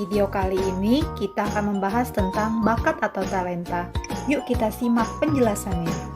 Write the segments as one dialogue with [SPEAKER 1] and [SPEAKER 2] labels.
[SPEAKER 1] video kali ini kita akan membahas tentang bakat atau talenta. Yuk kita simak penjelasannya.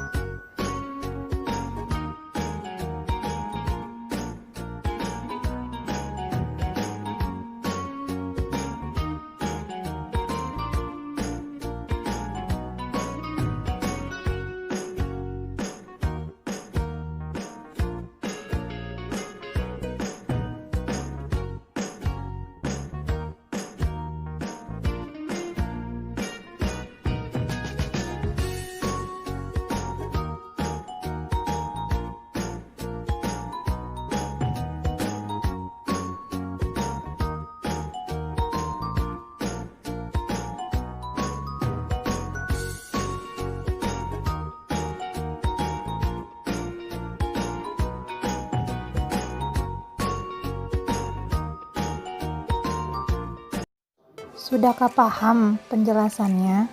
[SPEAKER 1] Sudahkah paham penjelasannya?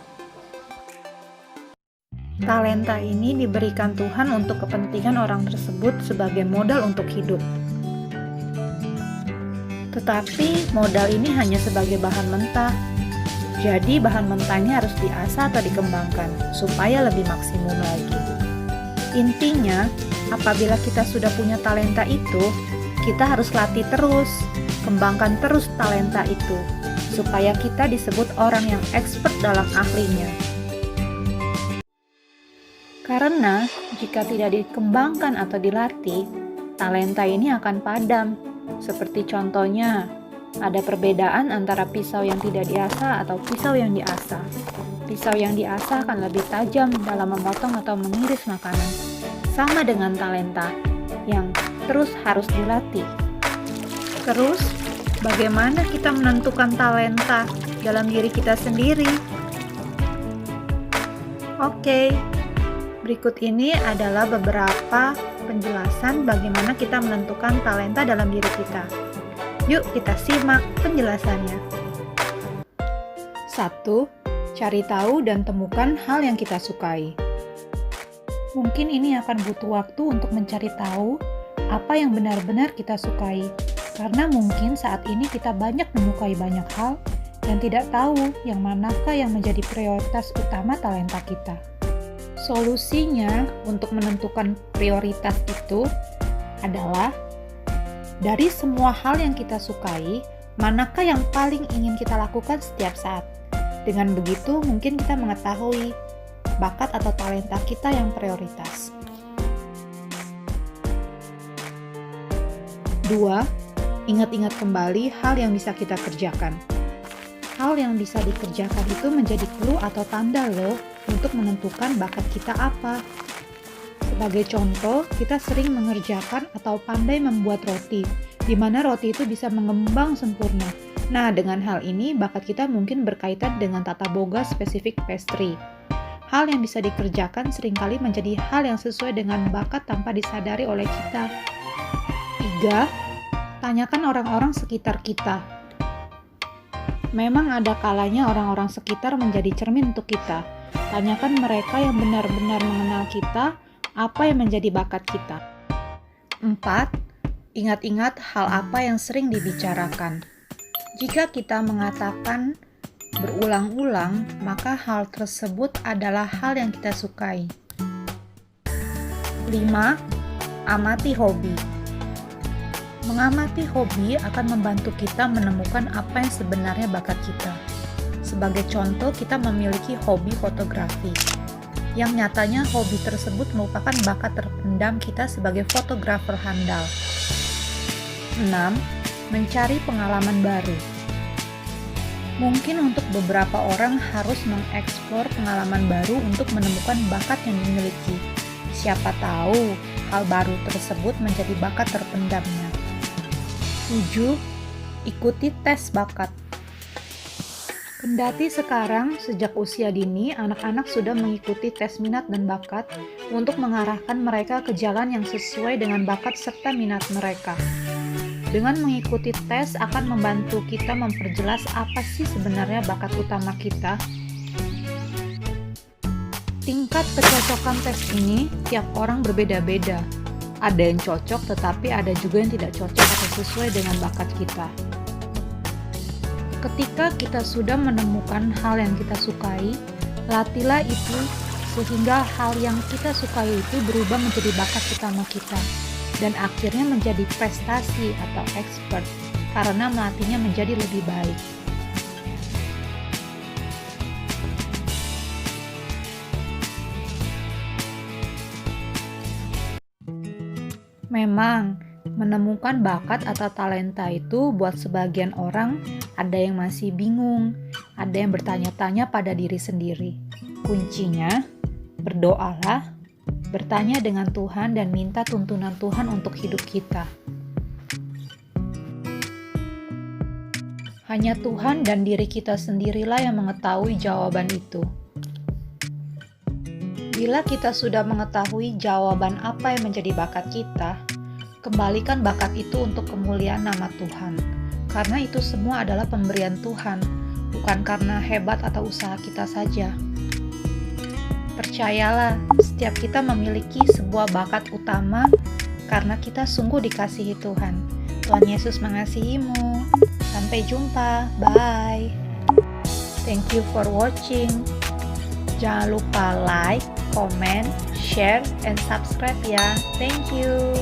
[SPEAKER 1] Talenta ini diberikan Tuhan untuk kepentingan orang tersebut sebagai modal untuk hidup. Tetapi modal ini hanya sebagai bahan mentah. Jadi bahan mentahnya harus diasah atau dikembangkan supaya lebih maksimum lagi. Intinya, apabila kita sudah punya talenta itu, kita harus latih terus, kembangkan terus talenta itu, supaya kita disebut orang yang expert dalam ahlinya. Karena jika tidak dikembangkan atau dilatih, talenta ini akan padam. Seperti contohnya, ada perbedaan antara pisau yang tidak diasah atau pisau yang diasah. Pisau yang diasah akan lebih tajam dalam memotong atau mengiris makanan. Sama dengan talenta yang terus harus dilatih. Terus, bagaimana kita menentukan talenta dalam diri kita sendiri? Oke, berikut ini adalah beberapa penjelasan bagaimana kita menentukan talenta dalam diri kita. Yuk kita simak penjelasannya. 1. Cari tahu dan temukan hal yang kita sukai. Mungkin ini akan butuh waktu untuk mencari tahu apa yang benar-benar kita sukai. Karena mungkin saat ini kita banyak menyukai banyak hal dan tidak tahu yang manakah yang menjadi prioritas utama talenta kita. Solusinya untuk menentukan prioritas itu adalah dari semua hal yang kita sukai, manakah yang paling ingin kita lakukan setiap saat. Dengan begitu mungkin kita mengetahui bakat atau talenta kita yang prioritas. 2. Ingat-ingat kembali hal yang bisa kita kerjakan. Hal yang bisa dikerjakan itu menjadi clue atau tanda loh untuk menentukan bakat kita apa. Sebagai contoh, kita sering mengerjakan atau pandai membuat roti, di mana roti itu bisa mengembang sempurna. Nah, dengan hal ini, bakat kita mungkin berkaitan dengan tata boga spesifik pastry. Hal yang bisa dikerjakan seringkali menjadi hal yang sesuai dengan bakat tanpa disadari oleh kita. 3. Tanyakan orang-orang sekitar kita. Memang ada kalanya orang-orang sekitar menjadi cermin untuk kita. Tanyakan mereka yang benar-benar mengenal kita, apa yang menjadi bakat kita. 4. Ingat-ingat hal apa yang sering dibicarakan. Jika kita mengatakan berulang-ulang, maka hal tersebut adalah hal yang kita sukai. 5. Amati hobi. Mengamati hobi akan membantu kita menemukan apa yang sebenarnya bakat kita. Sebagai contoh, kita memiliki hobi fotografi, yang nyatanya hobi tersebut merupakan bakat terpendam kita sebagai fotografer handal. 6. Mencari pengalaman baru. Mungkin untuk beberapa orang harus mengeksplor pengalaman baru untuk menemukan bakat yang dimiliki. Siapa tahu hal baru tersebut menjadi bakat terpendamnya. 7. Ikuti tes bakat. Kendati sekarang, sejak usia dini, anak-anak sudah mengikuti tes minat dan bakat untuk mengarahkan mereka ke jalan yang sesuai dengan bakat serta minat mereka. Dengan mengikuti tes akan membantu kita memperjelas apa sih sebenarnya bakat utama kita. Tingkat kecocokan tes ini tiap orang berbeda-beda. Ada yang cocok, tetapi ada juga yang tidak cocok atau sesuai dengan bakat kita. Ketika kita sudah menemukan hal yang kita sukai, latihlah itu sehingga hal yang kita sukai itu berubah menjadi bakat utama kita dan akhirnya menjadi prestasi atau expert karena melatihnya menjadi lebih baik. Memang, menemukan bakat atau talenta itu buat sebagian orang ada yang masih bingung, ada yang bertanya-tanya pada diri sendiri. Kuncinya, berdoalah, bertanya dengan Tuhan dan minta tuntunan Tuhan untuk hidup kita. Hanya Tuhan dan diri kita sendirilah yang mengetahui jawaban itu. Bila kita sudah mengetahui jawaban apa yang menjadi bakat kita, kembalikan bakat itu untuk kemuliaan nama Tuhan. Karena itu semua adalah pemberian Tuhan, bukan karena hebat atau usaha kita saja. Percayalah, setiap kita memiliki sebuah bakat utama karena kita sungguh dikasihi Tuhan. Tuhan Yesus mengasihimu. Sampai jumpa. Bye. Thank you for watching. Jangan lupa like, comment, share, and subscribe ya. Thank you.